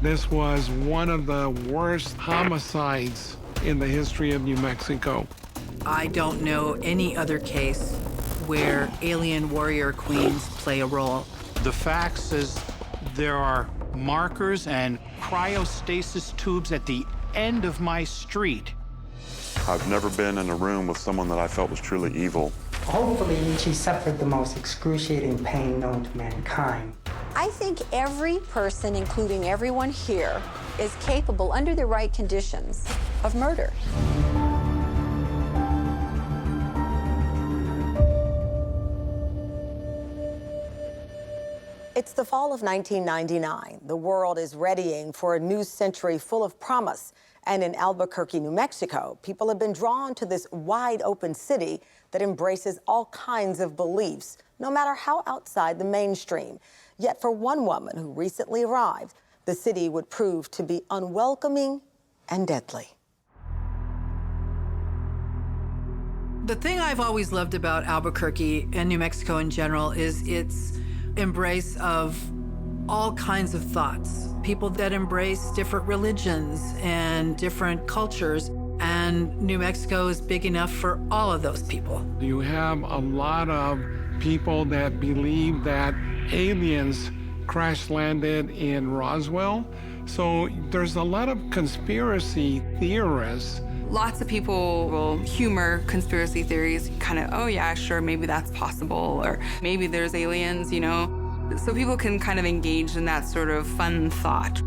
This was one of the worst homicides in the history of New Mexico. I don't know any other case where alien warrior queens play a role. The facts is there are markers and cryostasis tubes at the end of my street. I've never been in a room with someone that I felt was truly evil. Hopefully, she suffered the most excruciating pain known to mankind. I think every person, including everyone here, is capable, under the right conditions, of murder. It's the fall of 1999. The world is readying for a new century full of promise. And in Albuquerque, New Mexico, people have been drawn to this wide-open city that embraces all kinds of beliefs, no matter how outside the mainstream. Yet for one woman who recently arrived, the city would prove to be unwelcoming and deadly. The thing I've always loved about Albuquerque and New Mexico in general is its embrace of all kinds of thoughts. People that embrace different religions and different cultures. And New Mexico is big enough for all of those people. You have a lot of people that believe that aliens crash landed in Roswell. So there's a lot of conspiracy theorists. Lots of people will humor conspiracy theories, kind of, oh yeah, sure, maybe that's possible, or maybe there's aliens, you know? So people can kind of engage in that sort of fun thought.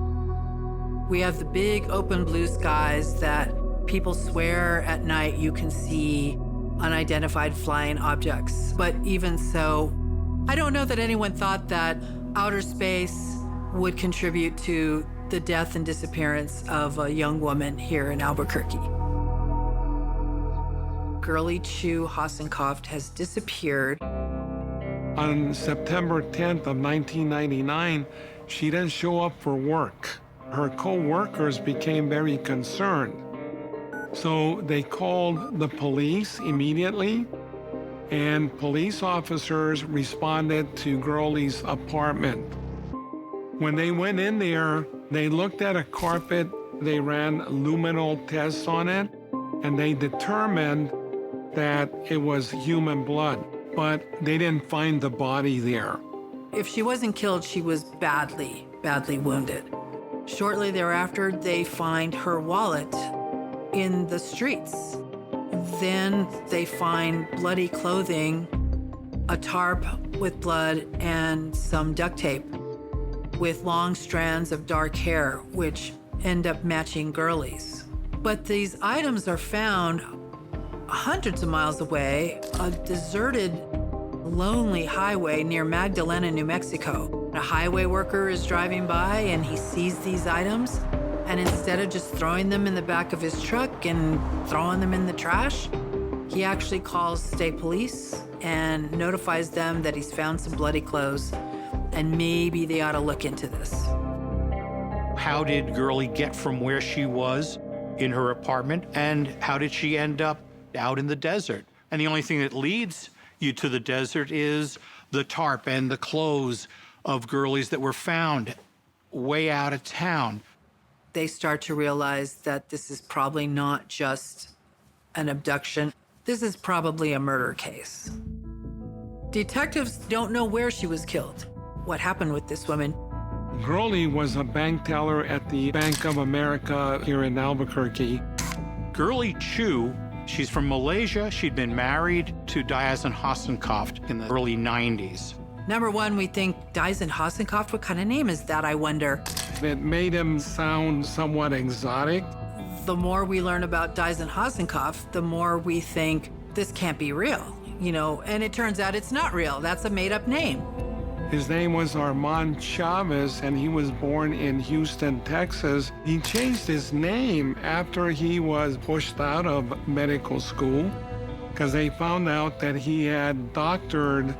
We have the big open blue skies that people swear at night you can see unidentified flying objects. But even so, I don't know that anyone thought that outer space would contribute to the death and disappearance of a young woman here in Albuquerque. Girly Chew Hassenkoft has disappeared. On September 10th of 1999, she didn't show up for work. Her co-workers became very concerned. So they called the police immediately, and police officers responded to Girly's apartment. When they went in there, they looked at a carpet, they ran luminol tests on it, and they determined that it was human blood, but they didn't find the body there. If she wasn't killed, she was badly, badly wounded. Shortly thereafter, they find her wallet in the streets. Then they find bloody clothing, a tarp with blood, and some duct tape with long strands of dark hair, which end up matching Girly's. But these items are found hundreds of miles away, a deserted, lonely highway near Magdalena, New Mexico. A highway worker is driving by and he sees these items, and instead of just throwing them in the back of his truck and throwing them in the trash, he actually calls state police and notifies them that he's found some bloody clothes and maybe they ought to look into this. How did Girly get from where she was in her apartment, and how did she end up out in the desert? And the only thing that leads you to the desert is the tarp and the clothes of Girly's that were found way out of town. They start to realize that this is probably not just an abduction. This is probably a murder case. Detectives don't know where she was killed, what happened with this woman. Girly was a bank teller at the Bank of America here in Albuquerque. Girly Chew, she's from Malaysia. She'd been married to Diazien Hassenkoft in the early 90s. Number one, we think Diazien Hassenkoft. What kind of name is that, I wonder? It made him sound somewhat exotic. The more we learn about Diazien Hassenkoft, the more we think this can't be real, you know, and it turns out it's not real. That's a made-up name. His name was Armand Chavez, and he was born in Houston, Texas. He changed his name after he was pushed out of medical school because they found out that he had doctored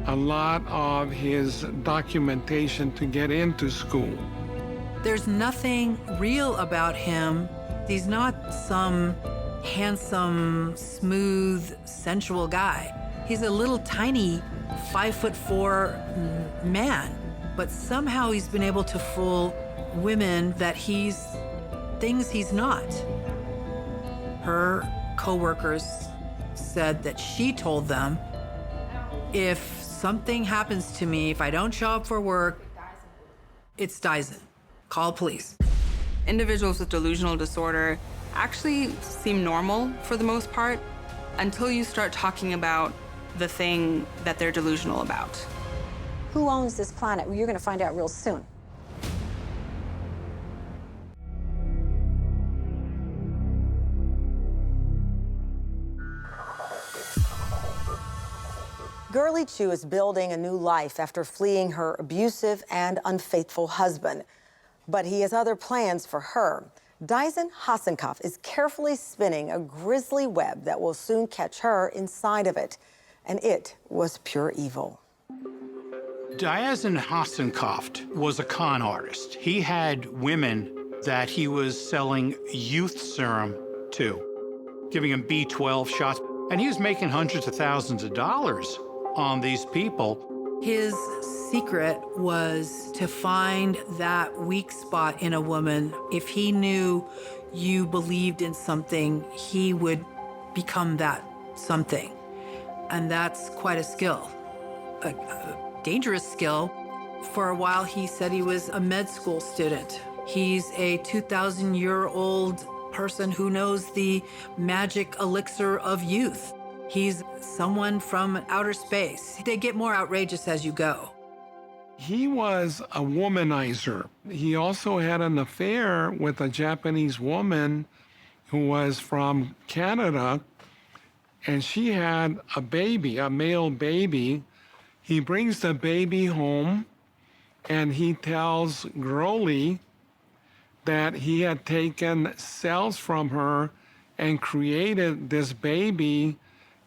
a lot of his documentation to get into school. There's nothing real about him. He's not some handsome, smooth, sensual guy. He's a little tiny 5'4" man, but somehow he's been able to fool women that he's things he's not. Her coworkers said that she told them, if something happens to me, if I don't show up for work, it's Diazien. Call police. Individuals with delusional disorder actually seem normal for the most part until you start talking about the thing that they're delusional about. Who owns this planet? Well, you're going to find out real soon. Girly Chew is building a new life after fleeing her abusive and unfaithful husband. But he has other plans for her. Diazien is carefully spinning a grisly web that will soon catch her inside of it. And it was pure evil. Diazien was a con artist. He had women that he was selling youth serum to, giving them B12 shots. And he was making hundreds of thousands of dollars on these people. His secret was to find that weak spot in a woman. If he knew you believed in something, he would become that something. And that's quite a skill, a dangerous skill. For a while, he said he was a med school student. He's a 2,000-year-old person who knows the magic elixir of youth. He's someone from outer space. They get more outrageous as you go. He was a womanizer. He also had an affair with a Japanese woman who was from Canada, and she had a baby, a male baby. He brings the baby home, and he tells Girly that he had taken cells from her and created this baby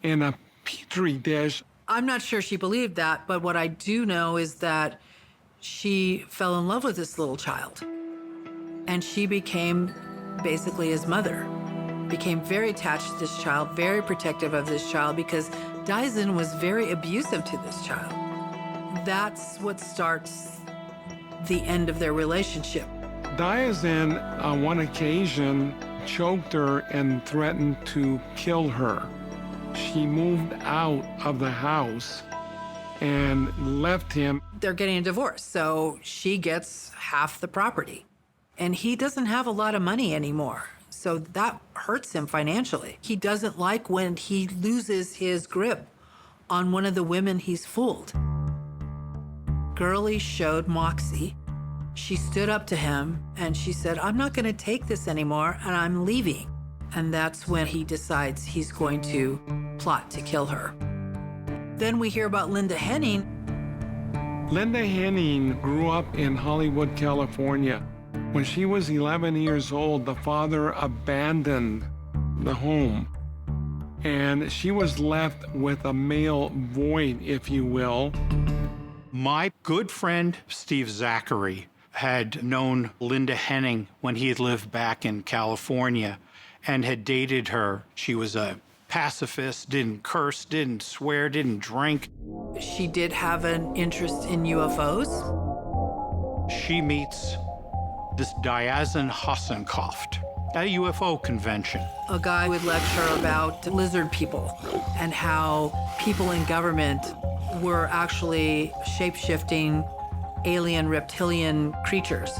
in a petri dish. I'm not sure she believed that, but what I do know is that she fell in love with this little child. And she became basically his mother, became very attached to this child, very protective of this child, because Diazien was very abusive to this child. That's what starts the end of their relationship. Diazien, on one occasion, choked her and threatened to kill her. She moved out of the house and left him. They're getting a divorce, so she gets half the property. And he doesn't have a lot of money anymore, so that hurts him financially. He doesn't like when he loses his grip on one of the women he's fooled. Girly showed moxie. She stood up to him and she said, I'm not gonna take this anymore and I'm leaving. And that's when he decides he's going to plot to kill her. Then we hear about Linda Henning. Linda Henning grew up in Hollywood, California. When she was 11 years old, the father abandoned the home. And she was left with a male void, if you will. My good friend, Steve Zachary, had known Linda Henning when he had lived back in California and had dated her. She was a pacifist, didn't curse, didn't swear, didn't drink. She did have an interest in UFOs. She meets this Diazien at a UFO convention. A guy would lecture about lizard people and how people in government were actually shape-shifting alien reptilian creatures.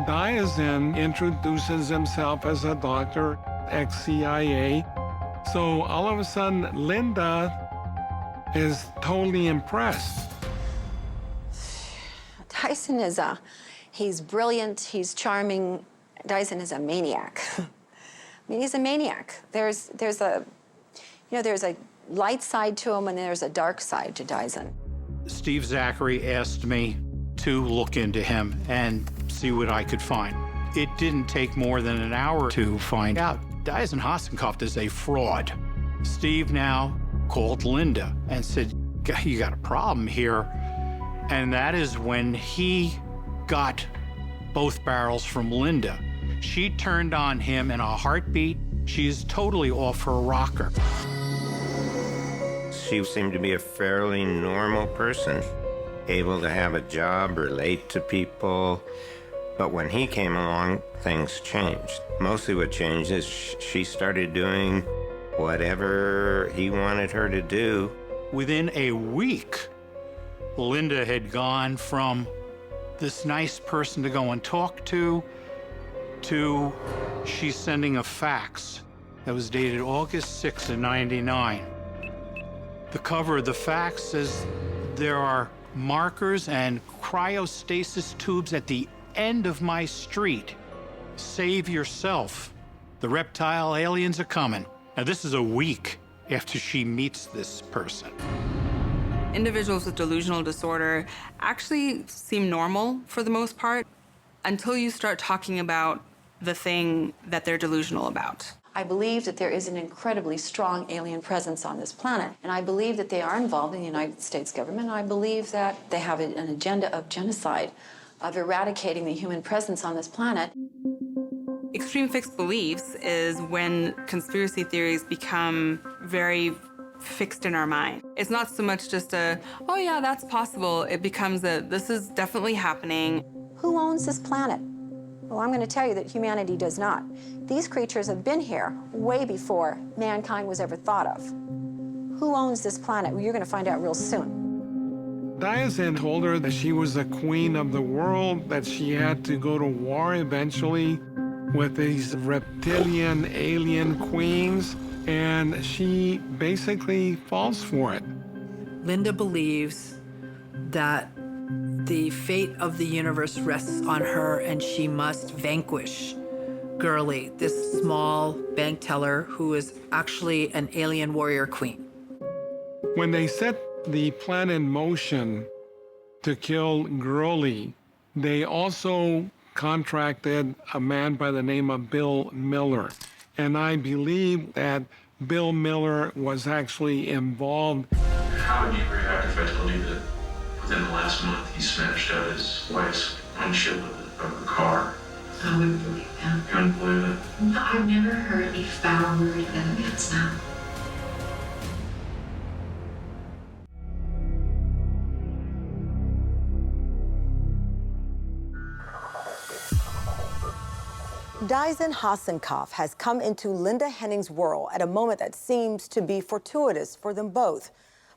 Diazien introduces himself as a doctor, ex-CIA. So all of a sudden, Linda is totally impressed. Diazien he's brilliant, he's charming. Diazien is a maniac. I mean, he's a maniac. There's a light side to him and there's a dark side to Diazien. Steve Zachary asked me to look into him and see what I could find. It didn't take more than an hour to find out. Diazien is a fraud. Steve now called Linda and said, you got a problem here. And that is when he got both barrels from Linda. She turned on him in a heartbeat. She's totally off her rocker. She seemed to be a fairly normal person, able to have a job, relate to people, But when he came along, things changed. Mostly what changed is she started doing whatever he wanted her to do. Within a week, Linda had gone from this nice person to go and talk to she's sending a fax that was dated August 6th of '99. The cover of the fax says there are markers and cryostasis tubes at the end of my street. Save yourself. The reptile aliens are coming. Now, this is a week after she meets this person. Individuals with delusional disorder actually seem normal for the most part until you start talking about the thing that they're delusional about. I believe that there is an incredibly strong alien presence on this planet, and I believe that they are involved in the United States government. I believe that they have an agenda of genocide, of eradicating the human presence on this planet. Extreme fixed beliefs is when conspiracy theories become very fixed in our mind. It's not so much just a, oh yeah, that's possible. It becomes a, this is definitely happening. Who owns this planet? Well, I'm going to tell you that humanity does not. These creatures have been here way before mankind was ever thought of. Who owns this planet? Well, you're going to find out real soon. Diazien told her that she was the queen of the world, that she had to go to war eventually with these reptilian alien queens, and she basically falls for it. Linda believes that the fate of the universe rests on her, and she must vanquish Girly, this small bank teller who is actually an alien warrior queen. When they set the plan in motion to kill Girly, they also contracted a man by the name of Bill Miller. And I believe that Bill Miller was actually involved. How would you react if I told you that within the last month he smashed out his wife's windshield of the car? I wouldn't believe that. You wouldn't believe it? No, I've never heard a foul word in a man's mouth. Diazien Hasselhoff has come into Linda Henning's world at a moment that seems to be fortuitous for them both.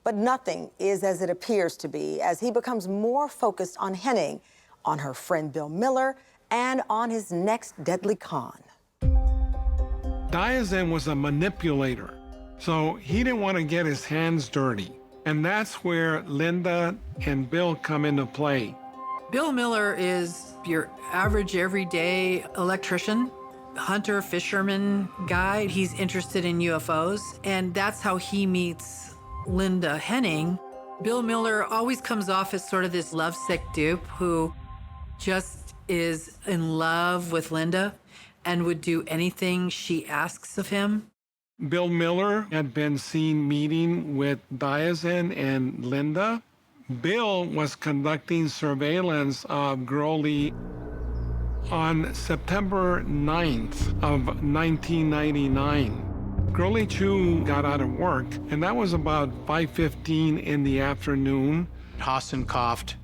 But nothing is as it appears to be as he becomes more focused on Henning, on her friend Bill Miller, and on his next deadly con. Diazien was a manipulator, so he didn't want to get his hands dirty. And that's where Linda and Bill come into play. Bill Miller is your average, everyday electrician, hunter, fisherman guy. He's interested in UFOs, and that's how he meets Linda Henning. Bill Miller always comes off as sort of this lovesick dupe who just is in love with Linda and would do anything she asks of him. Bill Miller had been seen meeting with Diazien and Linda. Bill was conducting surveillance of Girly on September 9th of 1999. Girly Chew got out of work, and that was about 5:15 in the afternoon. Hasselhoff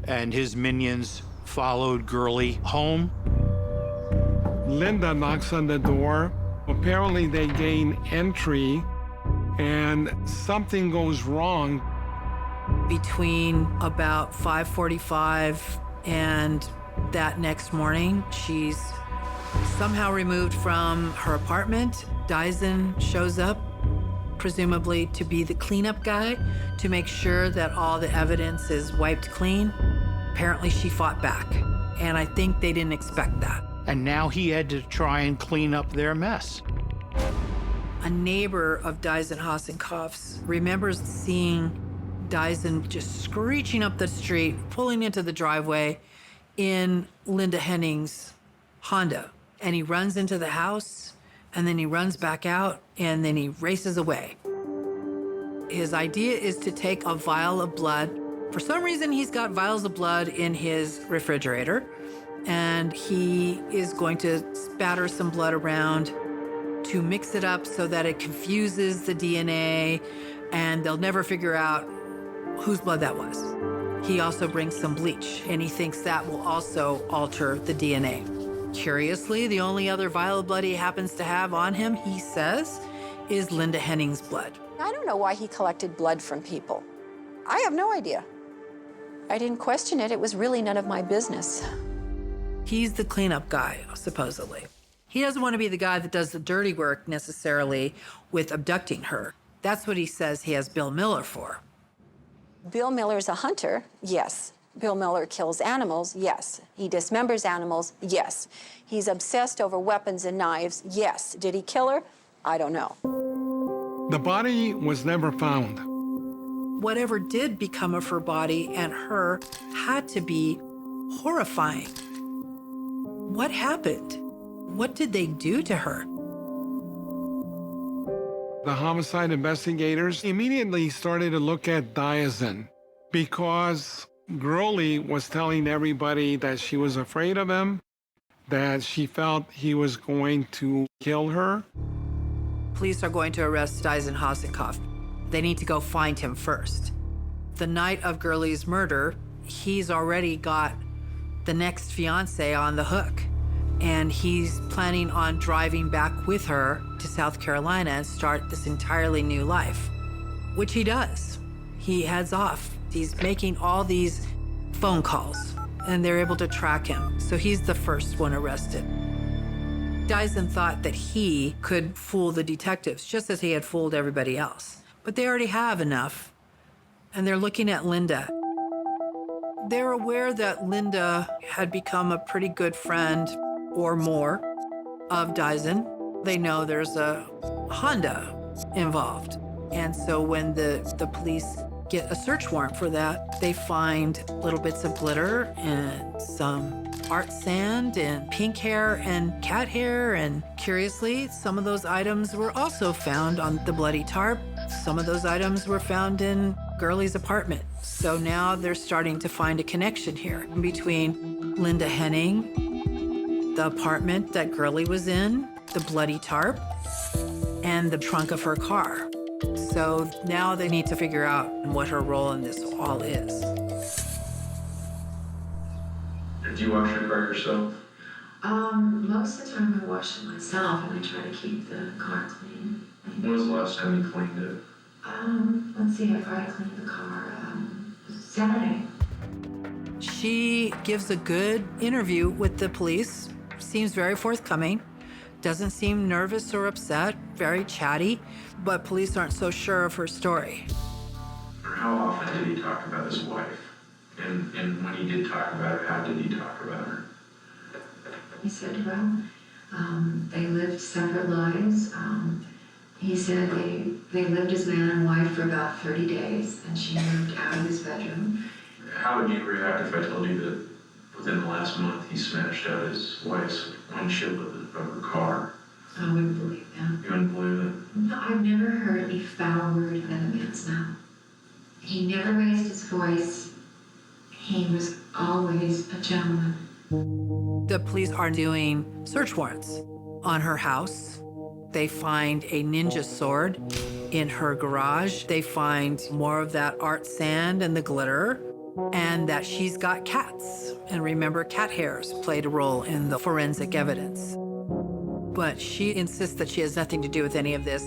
and his minions followed Girly home. Linda knocks on the door. Apparently they gain entry, and something goes wrong. Between about 5:45 and that next morning, she's somehow removed from her apartment. Diazien shows up, presumably to be the cleanup guy, to make sure that all the evidence is wiped clean. Apparently she fought back, and I think they didn't expect that. And now he had to try and clean up their mess. A neighbor of Diazien Hasselhoff's remembers seeing Diazien just screeching up the street, pulling into the driveway in Linda Henning's Honda. And he runs into the house, and then he runs back out, and then he races away. His idea is to take a vial of blood. For some reason, he's got vials of blood in his refrigerator, and he is going to spatter some blood around to mix it up so that it confuses the DNA, and they'll never figure out whose blood that was. He also brings some bleach, and he thinks that will also alter the DNA. Curiously, the only other vial of blood he happens to have on him, he says, is Linda Henning's blood. I don't know why he collected blood from people. I have no idea. I didn't question it. It was really none of my business. He's the cleanup guy, supposedly. He doesn't want to be the guy that does the dirty work necessarily with abducting her. That's what he says he has Bill Miller for. Bill Miller's a hunter, yes. Bill Miller kills animals, yes. He dismembers animals, yes. He's obsessed over weapons and knives, yes. Did he kill her? I don't know. The body was never found. Whatever did become of her body and her had to be horrifying. What happened? What did they do to her? The homicide investigators immediately started to look at Diazien because Girly was telling everybody that she was afraid of him, that she felt he was going to kill her. Police are going to arrest Diazien Hasenkopf. They need to go find him first. The night of Girly's murder, he's already got the next fiance on the hook. And he's planning on driving back with her to South Carolina and start this entirely new life, which he does. He heads off. He's making all these phone calls, and they're able to track him. So he's the first one arrested. Diazien thought that he could fool the detectives, just as he had fooled everybody else. But they already have enough, and they're looking at Linda. They're aware that Linda had become a pretty good friend or more of Diazien. They know there's a Honda involved. And so when the police get a search warrant for that, they find little bits of glitter and some art sand and pink hair and cat hair. And curiously, some of those items were also found on the bloody tarp. Some of those items were found in Girly's apartment. So now they're starting to find a connection here between Linda Henning, the apartment that Girly was in, the bloody tarp, and the trunk of her car. So now they need to figure out what her role in this all is. Do you wash your car yourself? Most of the time I wash it myself and I try to keep the car clean. When was the last time you cleaned it? Let's see, I tried to clean the car Saturday. She gives a good interview with the police, seems very forthcoming, doesn't seem nervous or upset, very chatty, but police aren't so sure of her story. How often did he talk about his wife? And when he did talk about her, how did he talk about her? He said, well, they lived separate lives. He said they lived as man and wife for about 30 days, and she moved out of his bedroom. How would you react if I told you that within the last month he smashed out his wife's windshield of her car? I wouldn't believe that. You wouldn't believe it? No, I've never heard any foul word out of a man's mouth. He never raised his voice. He was always a gentleman. The police are doing search warrants on her house. They find a ninja sword in her garage. They find more of that art sand and the glitter, and that she's got cats. And remember, cat hairs played a role in the forensic evidence. But she insists that she has nothing to do with any of this.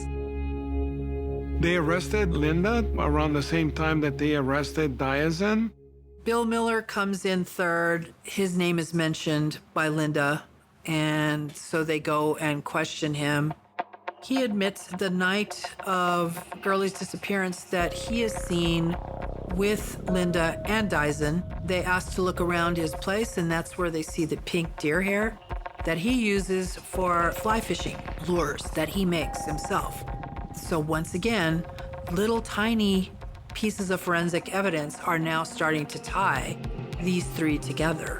They arrested Linda around the same time that they arrested Diazien. Bill Miller comes in third. His name is mentioned by Linda, and so they go and question him. He admits the night of Girly's disappearance that he is seen with Linda and Diazien. They ask to look around his place, and that's where they see the pink deer hair that he uses for fly fishing lures that he makes himself. So once again, little tiny pieces of forensic evidence are now starting to tie these three together.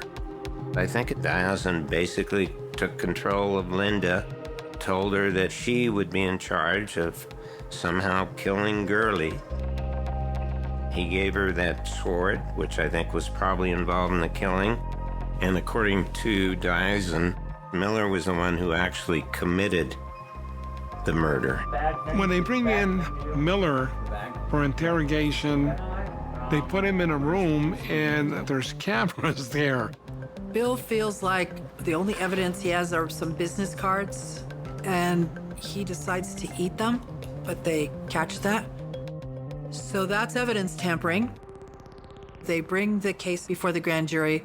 I think Diazien basically took control of Linda, told her that she would be in charge of somehow killing Girly. He gave her that sword, which I think was probably involved in the killing. And according to Diazien, Miller was the one who actually committed the murder. When they bring in Miller for interrogation, They put him in a room and there's cameras there. Bill feels like the only evidence he has are some business cards, and he decides to eat them, but they catch that. So that's evidence tampering. They bring the case before the grand jury,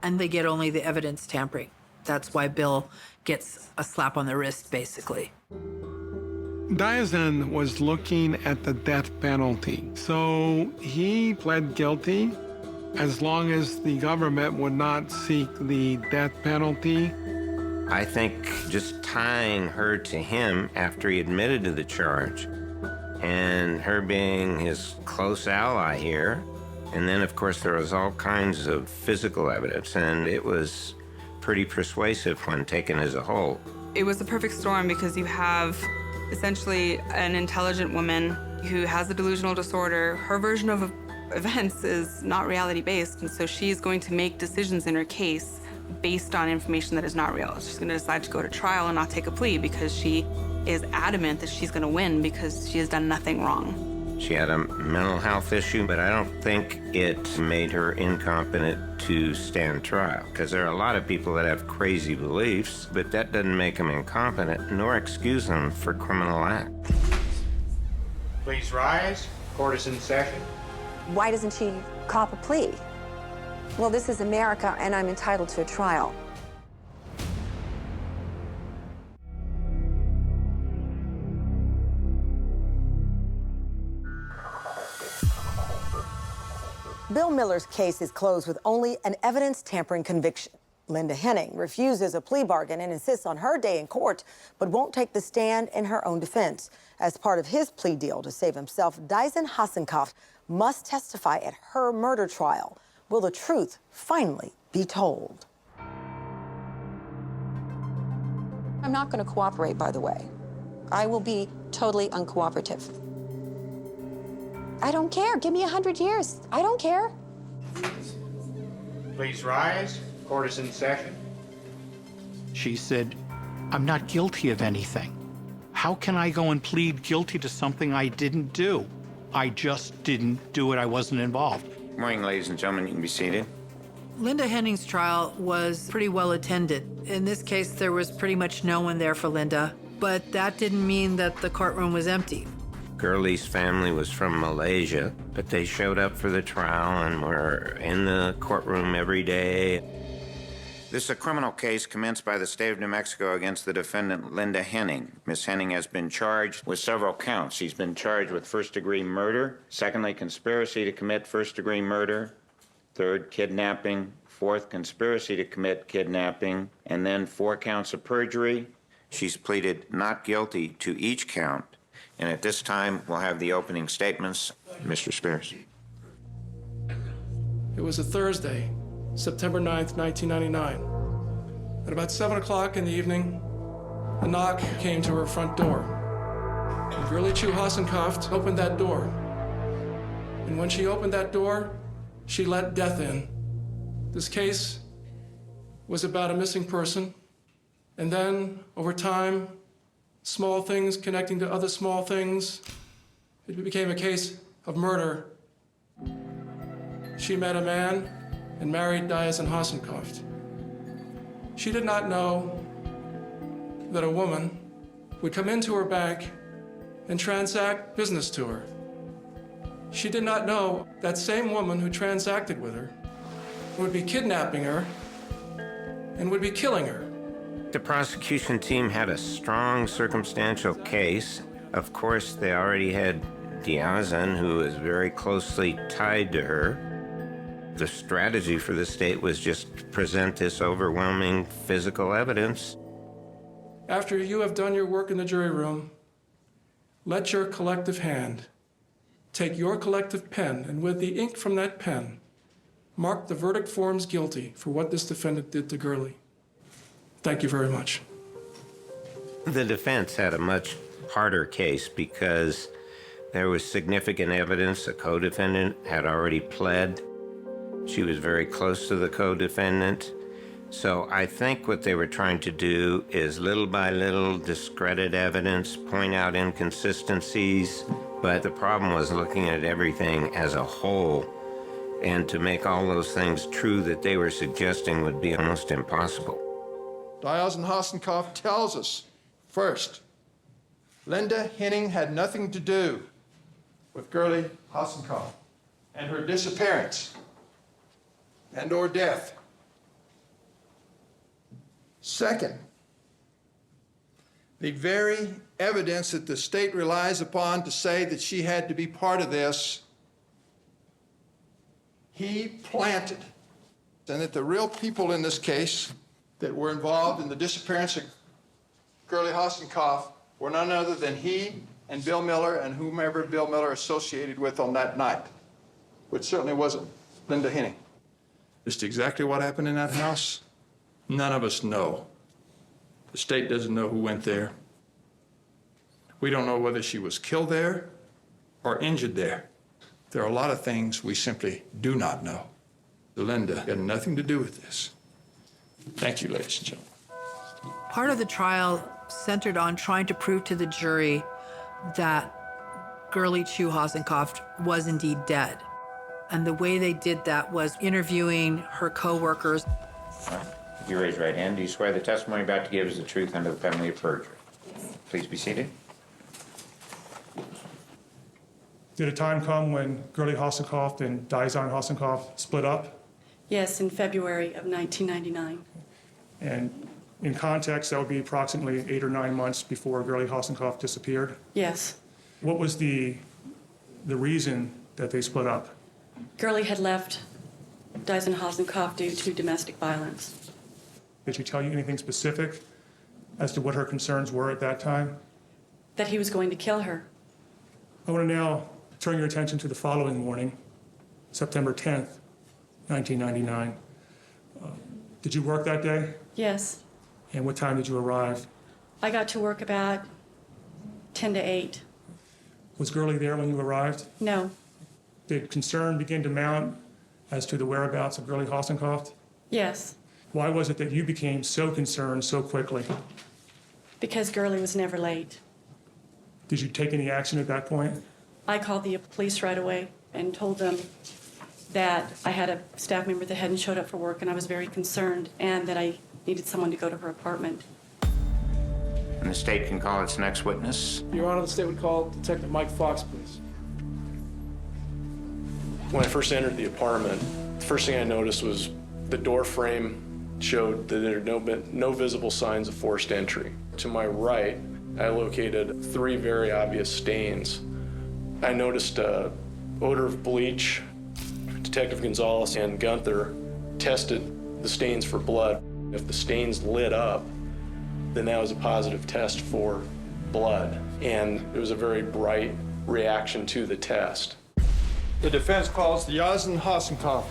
and they get only the evidence tampering. That's why Bill gets a slap on the wrist, basically. Diazien was looking at the death penalty, so he pled guilty as long as the government would not seek the death penalty. I think just tying her to him after he admitted to the charge and her being his close ally here, and then of course there was all kinds of physical evidence, and it was pretty persuasive when taken as a whole. It was a perfect storm because you have essentially an intelligent woman who has a delusional disorder. Her version of events is not reality-based, and so she's going to make decisions in her case based on information that is not real. She's going to decide to go to trial and not take a plea because she is adamant that she's going to win because she has done nothing wrong. She had a mental health issue, but I don't think it made her incompetent to stand trial, because there are a lot of people that have crazy beliefs, but that doesn't make them incompetent nor excuse them for criminal act. Please rise. Court is in session. Why doesn't she cop a plea? Well, this is America, and I'm entitled to a trial. Bill Miller's case is closed with only an evidence tampering conviction. Linda Henning refuses a plea bargain and insists on her day in court, but won't take the stand in her own defense. As part of his plea deal to save himself, Diazien Hassenkaft must testify at her murder trial. Will the truth finally be told? I'm not going to cooperate, by the way. I will be totally uncooperative. I don't care. Give me 100 years. I don't care. Please rise. Court is in session. She said, I'm not guilty of anything. How can I go and plead guilty to something I didn't do? I just didn't do it. I wasn't involved. Good morning, ladies and gentlemen. You can be seated. Linda Henning's trial was pretty well attended. In this case, there was pretty much no one there for Linda, but that didn't mean that the courtroom was empty. Girly's family was from Malaysia, but they showed up for the trial and were in the courtroom every day. This is a criminal case commenced by the state of New Mexico against the defendant, Linda Henning. Ms. Henning has been charged with several counts. She's been charged with first-degree murder, secondly, conspiracy to commit first-degree murder, third, kidnapping, fourth, conspiracy to commit kidnapping, and then 4 counts of perjury. She's pleaded not guilty to each count. And at this time, we'll have the opening statements. Mr. Spears. It was a Thursday, September 9th, 1999. At about 7 o'clock in the evening, a knock came to her front door. And Girly Chew Hassenkaft opened that door. And when she opened that door, she let death in. This case was about a missing person. And then, over time, small things connecting to other small things, it became a case of murder. She met a man and married Diazien Hassenkaft. She did not know that a woman would come into her bank and transact business to her. She did not know that same woman who transacted with her would be kidnapping her and would be killing her. The prosecution team had a strong circumstantial case. Of course, they already had Diazien, who was very closely tied to her. The strategy for the state was just to present this overwhelming physical evidence. After you have done your work in the jury room, let your collective hand take your collective pen, and with the ink from that pen, mark the verdict forms guilty for what this defendant did to Girly. Thank you very much. The defense had a much harder case because there was significant evidence. The co-defendant had already pled. She was very close to the co-defendant. So I think what they were trying to do is little by little discredit evidence, point out inconsistencies, but the problem was looking at everything as a whole, and to make all those things true that they were suggesting would be almost impossible. Diazien Hassenkopf tells us, first, Linda Henning had nothing to do with Girly Hassenkopf and her disappearance and or death. Second, the very evidence that the state relies upon to say that she had to be part of this, he planted, and that the real people in this case that were involved in the disappearance of Girly Hassenkopf were none other than he and Bill Miller and whomever Bill Miller associated with on that night, which certainly wasn't Linda Henning. Just exactly what happened in that house, none of us know. The state doesn't know who went there. We don't know whether she was killed there or injured there. There are a lot of things we simply do not know. Linda had nothing to do with this. Thank you, ladies and gentlemen. Part of the trial centered on trying to prove to the jury that Girly Chew Hassenkopf was indeed dead. And the way they did that was interviewing her coworkers. All right. If you raise your right hand, do you swear the testimony you're about to give is the truth under the penalty of perjury? Yes. Please be seated. Did a time come when Girly Hassenkopf and Diazien Hassenkopf split up? Yes, in February of 1999. And in context, that would be approximately 8 or 9 months before Girly Hassenkopf disappeared? Yes. What was the reason that they split up? Girly had left Diazien Hassenkopf due to domestic violence. Did she tell you anything specific as to what her concerns were at that time? That he was going to kill her. I want to now turn your attention to the following morning, September 10th, 1999. Did you work that day? Yes. And what time did you arrive? I got to work about 10 to 8. Was Girly there when you arrived? No. Did concern begin to mount as to the whereabouts of Girly Hassenkopf? Yes. Why was it that you became so concerned so quickly? Because Girly was never late. Did you take any action at that point? I called the police right away and told them that I had a staff member that hadn't showed up for work, and I was very concerned, and that I needed someone to go to her apartment. And the state can call its next witness. Your Honor, the state would call Detective Mike Fox, please. When I first entered the apartment, the first thing I noticed was the door frame showed that there had no visible signs of forced entry. To my right, I located 3 very obvious stains. I noticed an odor of bleach. Detective Gonzalez and Gunther tested the stains for blood. If the stains lit up, then that was a positive test for blood. And it was a very bright reaction to the test. The defense calls Diazien Hassenkopf.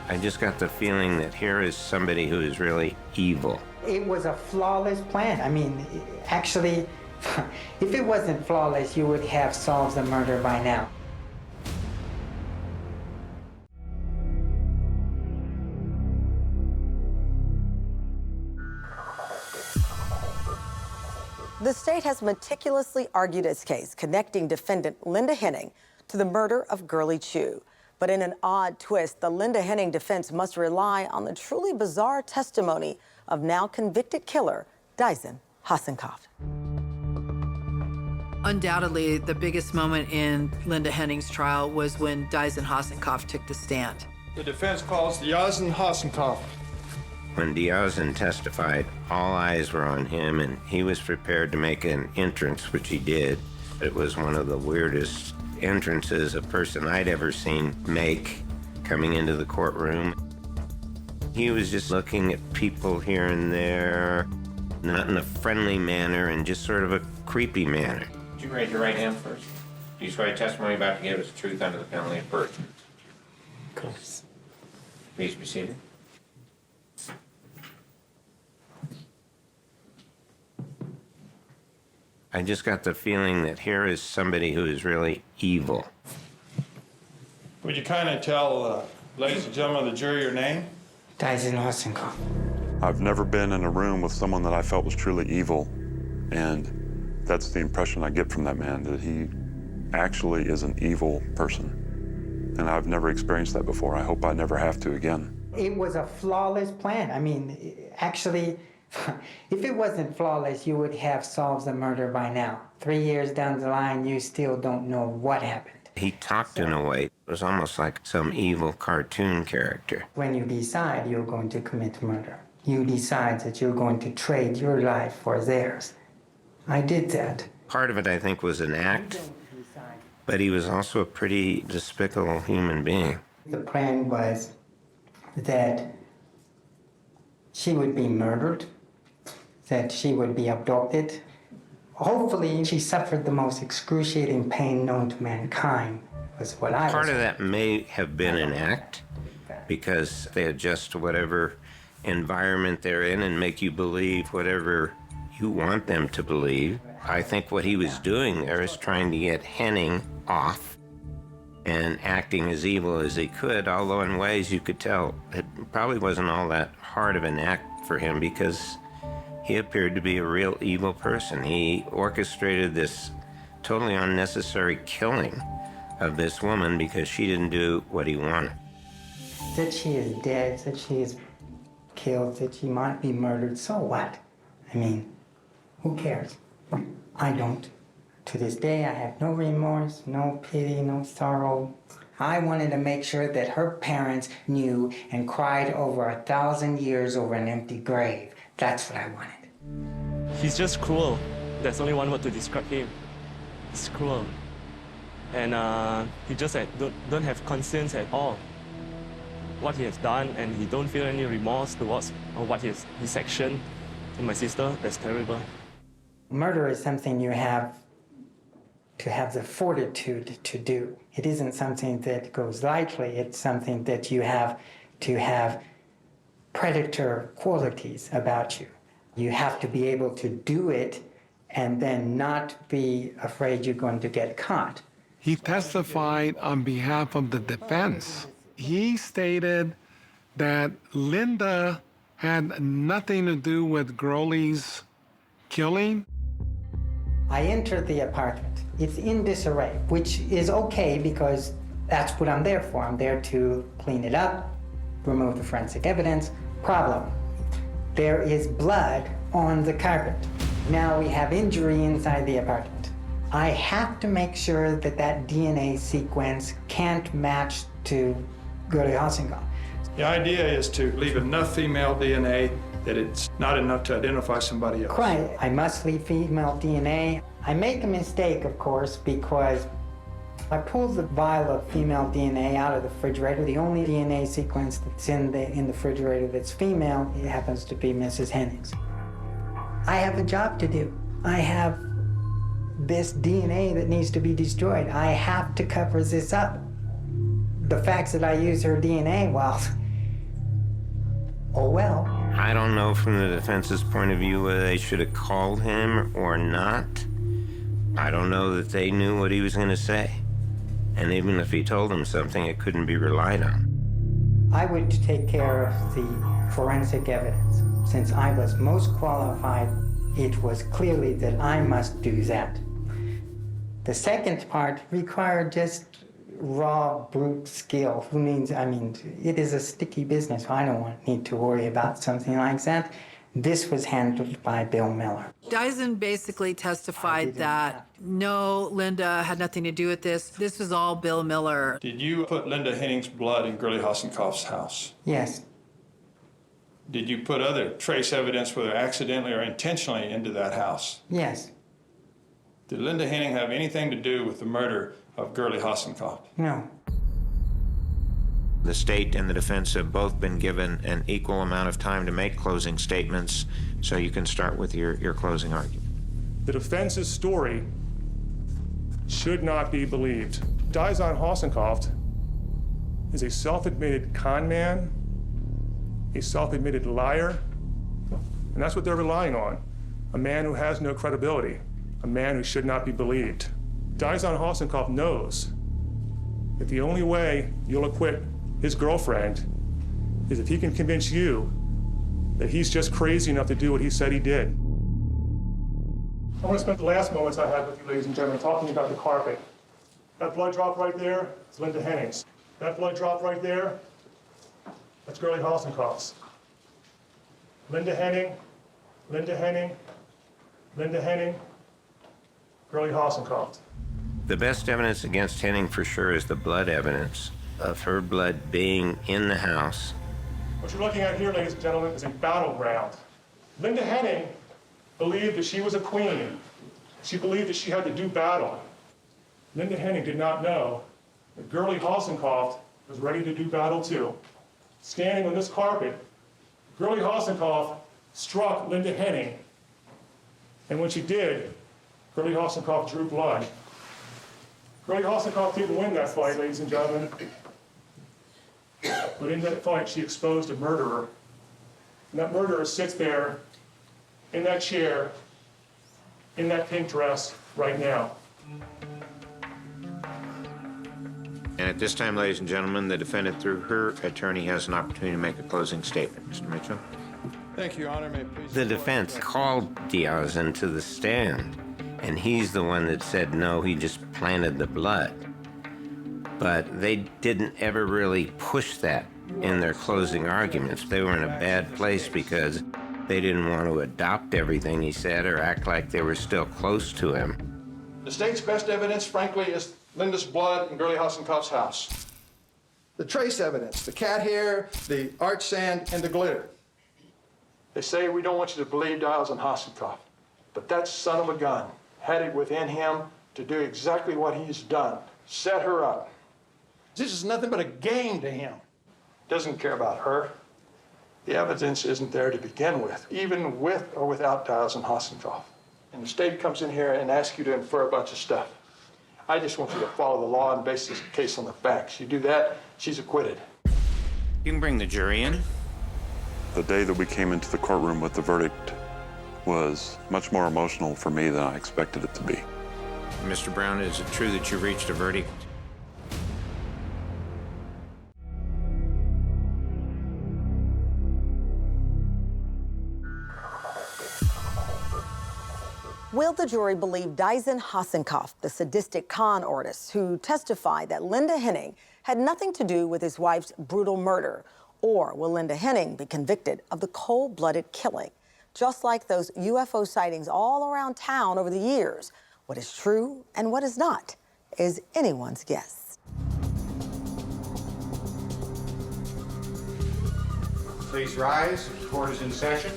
I just got the feeling that here is somebody who is really evil. It was a flawless plan. I mean, actually, if it wasn't flawless, you would have solved the murder by now. The state has meticulously argued its case, connecting defendant Linda Henning to the murder of Girly Chew. But in an odd twist, the Linda Henning defense must rely on the truly bizarre testimony of now convicted killer Diazien Hassenkopf. Undoubtedly, the biggest moment in Linda Henning's trial was when Diazien Hassenkopf took the stand. The defense calls Diazien Hassenkopf. When Diazien testified, all eyes were on him, and he was prepared to make an entrance, which he did. It was one of the weirdest entrances a person I'd ever seen make coming into the courtroom. He was just looking at people here and there, not in a friendly manner, and just sort of a creepy manner. Would you raise your right hand first? Do you swear the testimony you're about to give is the truth under the penalty of perjury? Of course. Please be seated. I just got the feeling that here is somebody who is really evil. Would you kindly tell, ladies and gentlemen of the jury, your name? Diazien Hassenkoff. I've never been in a room with someone that I felt was truly evil, and that's the impression I get from that man, that he actually is an evil person. And I've never experienced that before. I hope I never have to again. It was a flawless plan. I mean, actually, if it wasn't flawless, you would have solved the murder by now. 3 years down the line, you still don't know what happened. He talked in a way. It was almost like some evil cartoon character. When you decide you're going to commit murder, you decide that you're going to trade your life for theirs. I did that. Part of it, I think, was an act, but he was also a pretty despicable human being. The plan was that she would be murdered, that she would be abducted. Hopefully, she suffered the most excruciating pain known to mankind, was what I was. Part of that may have been an act, because they adjust to whatever environment they're in and make you believe whatever you want them to believe. I think what he was doing there is trying to get Henning off and acting as evil as he could, although in ways you could tell it probably wasn't all that hard of an act for him, because he appeared to be a real evil person. He orchestrated this totally unnecessary killing of this woman because she didn't do what he wanted. That she is dead, that she is killed, that she might be murdered, so what? I mean, who cares? I don't. To this day, I have no remorse, no pity, no sorrow. I wanted to make sure that her parents knew and cried over 1,000 years over an empty grave. That's what I wanted. He's just cruel. There's only one word to describe him. He's cruel. And he just don't have conscience at all. What he has done, and he don't feel any remorse towards what his action to my sister. That's terrible. Murder is something you have to have the fortitude to do. It isn't something that goes lightly. It's something that you have to have predator qualities about you. You have to be able to do it and then not be afraid you're going to get caught. He testified on behalf of the defense. He stated that Linda had nothing to do with Girly's killing. I entered the apartment. It's in disarray, which is okay because that's what I'm there for. I'm there to clean it up, remove the forensic evidence. Problem: there is blood on the carpet. Now we have injury inside the apartment. I have to make sure that that DNA sequence can't match to Girly Hassenkoff. The idea is to leave enough female DNA that it's not enough to identify somebody else. Right. I must leave female DNA. I make a mistake, of course, because I pulled the vial of female DNA out of the refrigerator. The only DNA sequence that's in the refrigerator that's female, it happens to be Mrs. Henning's. I have a job to do. I have this DNA that needs to be destroyed. I have to cover this up. The facts that I use her DNA, well, oh well. I don't know from the defense's point of view whether they should have called him or not. I don't know that they knew what he was going to say. And even if he told them something, it couldn't be relied on. I would take care of the forensic evidence. Since I was most qualified, it was clearly that I must do that. The second part required just raw, brute skill. It is a sticky business. I don't need to worry about something like that. This was handled by Bill Miller. Diazien basically testified that no, Linda had nothing to do with this. This was all Bill Miller. Did you put Linda Henning's blood in Girly Hassenkoff's house? Yes. Did you put other trace evidence, whether accidentally or intentionally, into that house? Yes. Did Linda Henning have anything to do with the murder of Girly Hassenkoff? No. The state and the defense have both been given an equal amount of time to make closing statements, so you can start with your closing argument. The defense's story should not be believed. Diazien Hassenkoff is a self-admitted con man, a self-admitted liar, and that's what they're relying on. A man who has no credibility, a man who should not be believed. Diazien Hassenkoff knows that the only way you'll acquit his girlfriend is if he can convince you that he's just crazy enough to do what he said he did. I want to spend the last moments I had with you, ladies and gentlemen, talking about the carpet. That blood drop right there is Linda Henning's. That blood drop right there, that's Girly Hassenkoff's. Linda Henning, Linda Henning, Linda Henning, Girly Hassenkoff. The best evidence against Henning for sure is the blood evidence of her blood being in the house. What you're looking at here, ladies and gentlemen, is a battleground. Linda Henning believed that she was a queen. She believed that she had to do battle. Linda Henning did not know that Girly Hassenkoff was ready to do battle too. Standing on this carpet, Girly Hassenkoff struck Linda Henning. And when she did, Girly Hassenkoff drew blood. Girly Hassenkoff didn't win that fight, ladies and gentlemen. But in that fight, she exposed a murderer. And that murderer sits there, in that chair, in that pink dress, right now. And at this time, ladies and gentlemen, the defendant, through her attorney, has an opportunity to make a closing statement. Mr. Mitchell. Thank you, Your Honor. May it please The defense called Diazien to the stand, and he's the one that said, no, he just planted the blood. But they didn't ever really push that in their closing arguments. They were in a bad place because they didn't want to adopt everything he said or act like they were still close to him. The state's best evidence, frankly, is Linda's blood in Girly Hassenkoff's house. The trace evidence, the cat hair, the arch sand, and the glitter. They say we don't want you to believe Diazien Hassenkoff, but that son of a gun had it within him to do exactly what he's done, set her up. This is nothing but a game to him. Doesn't care about her. The evidence isn't there to begin with, even with or without Diazien Hassenkoff. And the state comes in here and asks you to infer a bunch of stuff. I just want you to follow the law and base this case on the facts. You do that, she's acquitted. You can bring the jury in. The day that we came into the courtroom with the verdict was much more emotional for me than I expected it to be. Mr. Brown, is it true that you reached a verdict? Will the jury believe Diazien Hassenkoff, the sadistic con artist who testified that Linda Henning had nothing to do with his wife's brutal murder? Or will Linda Henning be convicted of the cold-blooded killing? Just like those UFO sightings all around town over the years, what is true and what is not is anyone's guess. Please rise. Court is in session.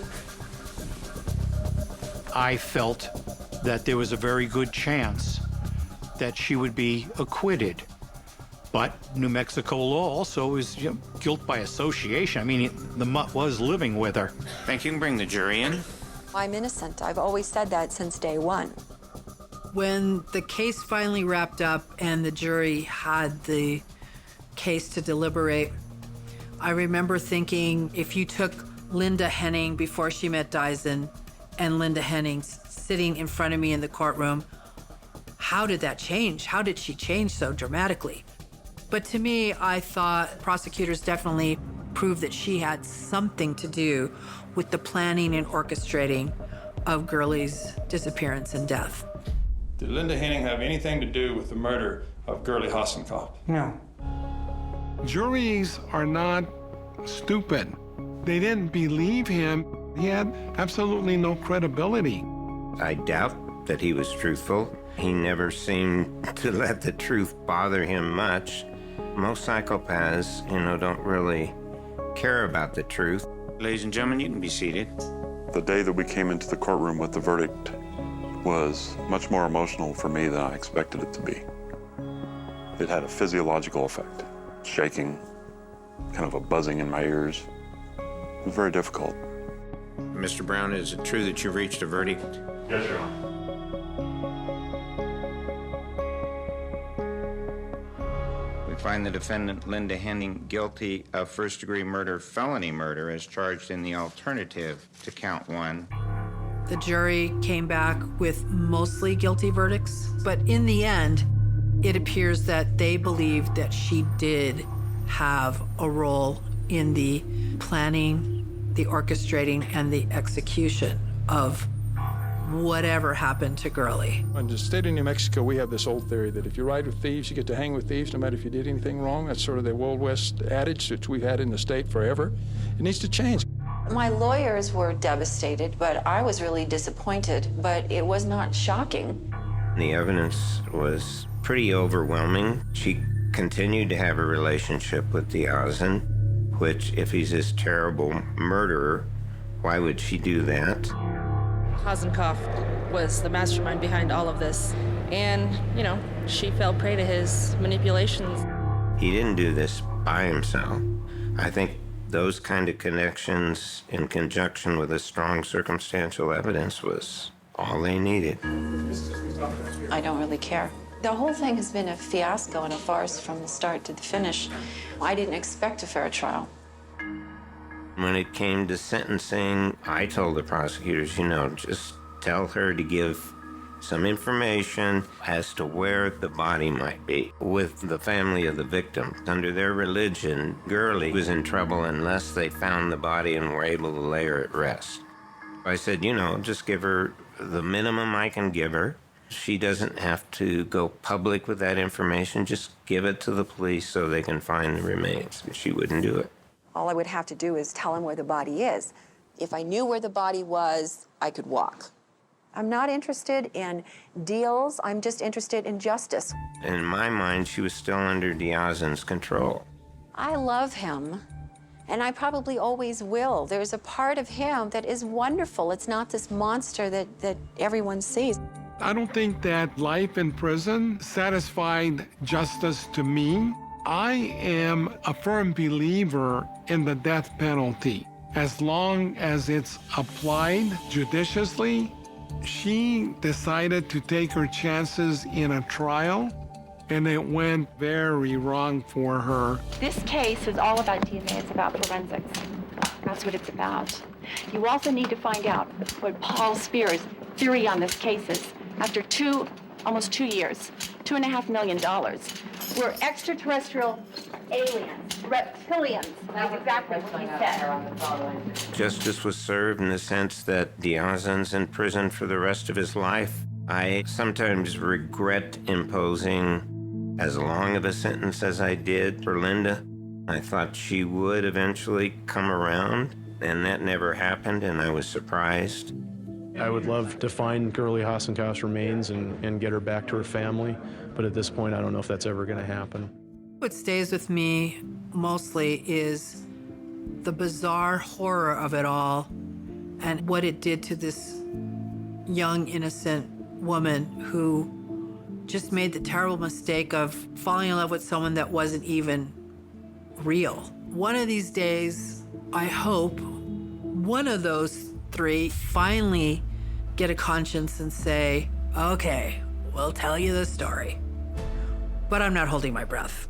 I felt that there was a very good chance that she would be acquitted. But New Mexico law also is guilt by association. I mean, the mutt was living with her. Thank you. You can bring the jury in. I'm innocent. I've always said that since day one. When the case finally wrapped up and the jury had the case to deliberate, I remember thinking, if you took Linda Henning before she met Diazien and Linda Henning sitting in front of me in the courtroom, how did that change? How did she change so dramatically? But to me, I thought prosecutors definitely proved that she had something to do with the planning and orchestrating of Girly's disappearance and death. Did Linda Henning have anything to do with the murder of Girly Hassenkoff? No. Juries are not stupid. They didn't believe him. He had absolutely no credibility. I doubt that he was truthful. He never seemed to let the truth bother him much. Most psychopaths, don't really care about the truth. Ladies and gentlemen, you can be seated. The day that we came into the courtroom with the verdict was much more emotional for me than I expected it to be. It had a physiological effect, shaking, kind of a buzzing in my ears. It was very difficult. Mr. Brown, is it true that you reached a verdict? Yes, Your Honor. We find the defendant, Linda Henning, guilty of first-degree murder, felony murder, as charged in the alternative to count 1. The jury came back with mostly guilty verdicts, but in the end, it appears that they believed that she did have a role in the planning, the orchestrating, and the execution of whatever happened to Girly. In the state of New Mexico, we have this old theory that if you ride with thieves, you get to hang with thieves no matter if you did anything wrong. That's sort of the Wild West adage that we've had in the state forever. It needs to change. My lawyers were devastated, but I was really disappointed, but it was not shocking. The evidence was pretty overwhelming. She continued to have a relationship with Diazien, which, if he's this terrible murderer, why would she do that? Hasenkopf was the mastermind behind all of this. And, you know, she fell prey to his manipulations. He didn't do this by himself. I think those kind of connections in conjunction with a strong circumstantial evidence was all they needed. I don't really care. The whole thing has been a fiasco and a farce from the start to the finish. I didn't expect a fair trial. When it came to sentencing, I told the prosecutors, you know, just tell her to give some information as to where the body might be with the family of the victim. Under their religion, Girly was in trouble unless they found the body and were able to lay her at rest. I said, you know, just give her the minimum I can give her. She doesn't have to go public with that information. Just give it to the police so they can find the remains. And she wouldn't do it. All I would have to do is tell him where the body is. If I knew where the body was, I could walk. I'm not interested in deals. I'm just interested in justice. In my mind, she was still under Diazien's control. I love him, and I probably always will. There's a part of him that is wonderful. It's not this monster that everyone sees. I don't think that life in prison satisfied justice to me. I am a firm believer in the death penalty. As long as it's applied judiciously, she decided to take her chances in a trial, and it went very wrong for her. This case is all about DNA. It's about forensics. That's what it's about. You also need to find out what Paul Spear's theory on this case is. After almost 2 years, $2.5 million. We're extraterrestrial aliens, reptilians. That's exactly what he said. Justice was served in the sense that Diazien's in prison for the rest of his life. I sometimes regret imposing as long of a sentence as I did for Linda. I thought she would eventually come around, and that never happened, and I was surprised. I would love to find Girly Hasenkopf's remains and get her back to her family, but at this point, I don't know if that's ever going to happen. What stays with me mostly is the bizarre horror of it all and what it did to this young, innocent woman who just made the terrible mistake of falling in love with someone that wasn't even real. One of these days, I hope one of those three finally get a conscience and say, okay, we'll tell you the story. But I'm not holding my breath.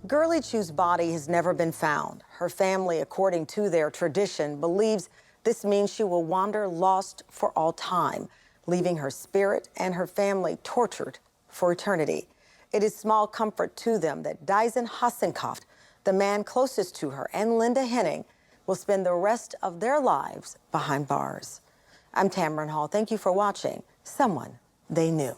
Girly Chew's body has never been found. Her family, according to their tradition, believes this means she will wander lost for all time, leaving her spirit and her family tortured for eternity. It is small comfort to them that Diazien Hasenkopf, the man closest to her, and Linda Henning will spend the rest of their lives behind bars. I'm Tamron Hall. Thank you for watching Someone They Knew.